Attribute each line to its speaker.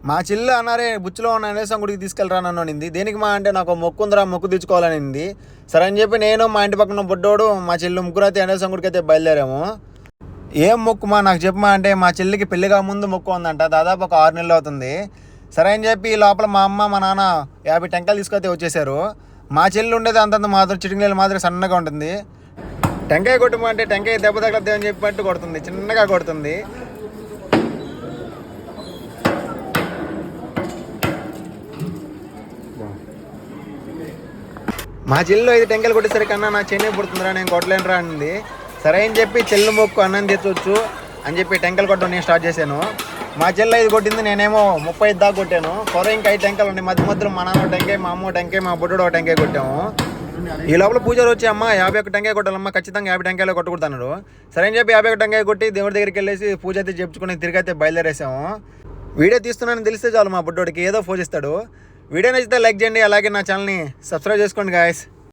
Speaker 1: మా చెల్లి అన్నారే బుచ్చిలో ఉన్న అనేసం గుడికి తీసుకెళ్ళరా నన్ను అనింది. దేనికి మా అంటే నాకు మొక్కు ఉందిరా, మొక్కు తీర్చుకోవాలనింది. సరే అని చెప్పి నేను మా ఇంటి పక్కన బుడ్డోడు మా చెల్లి ముగ్గురు అయితే అనేసం గుడికి అయితే బయలుదేరాము. ఏం మొక్కు మా నాకు చెప్పమా అంటే మా చెల్లికి పెళ్లిగా ముందు మొక్కు ఉందంట. దాదాపు ఒక 6 నెలలు అవుతుంది. సరే అని చెప్పి ఈ లోపల మా అమ్మ మా నాన్న 50 టెంకాయలు తీసుకొస్తే వచ్చేసారు. మా చెల్లి ఉండేది అంతంత మాత్రం చిటికినీళ్ళు మాత్రం సన్నగా ఉంటుంది. టెంకాయ కొట్టమా అంటే టెంకాయ దెబ్బ తగలద్దు అని చెప్పినట్టు కొడుతుంది, చిన్నగా కొడుతుంది. మా చెల్లిలో 5 టెంకాయలు కొట్టేసరికన్నా నా చెన్నై పుడుతుందిరా, నేను కొట్టలేనురా అనింది. సరే అని చెప్పి చెల్లి మొక్కు అన్నం తెచ్చవచ్చు అని చెప్పి టెంకాయలు కొట్టడం నేను స్టార్ట్ చేశాను. మా చెల్లి 5 కొట్టింది, నేనేమో 35 దాకా కొట్టాను. త్వర ఇంకా 5 టెంకాయలు ఉన్నాయి. మధ్యలో మా నాన్న టెంకాయ, మా అమ్మ టెంకాయ, మా బుడ్డోడు టెంకాయ కొట్టాము. ఈ లోపల పూజలు వచ్చి అమ్మ 51 టెంకాయ కొట్టాలమ్మ, ఖచ్చితంగా 50 టెంకాయలు కొట్టుకుంటున్నాడు. సరే అని చెప్పి 51 టెంకాయ కొట్టి దేవుడి దగ్గరికి వెళ్ళేసి పూజ అయితే చెప్పుకుని తిరిగి అయితే బయలుదేరేసాము. వీడియో తీస్తున్నానని తెలిస్తే చాలు మా బుడ్డోడికి ఏదో పూజిస్తాడు. వీడియో నచ్చితే లైక్ చేయండి, అలాగే నా ఛానల్ని సబ్స్క్రైబ్ చేసుకోండి గాయస్.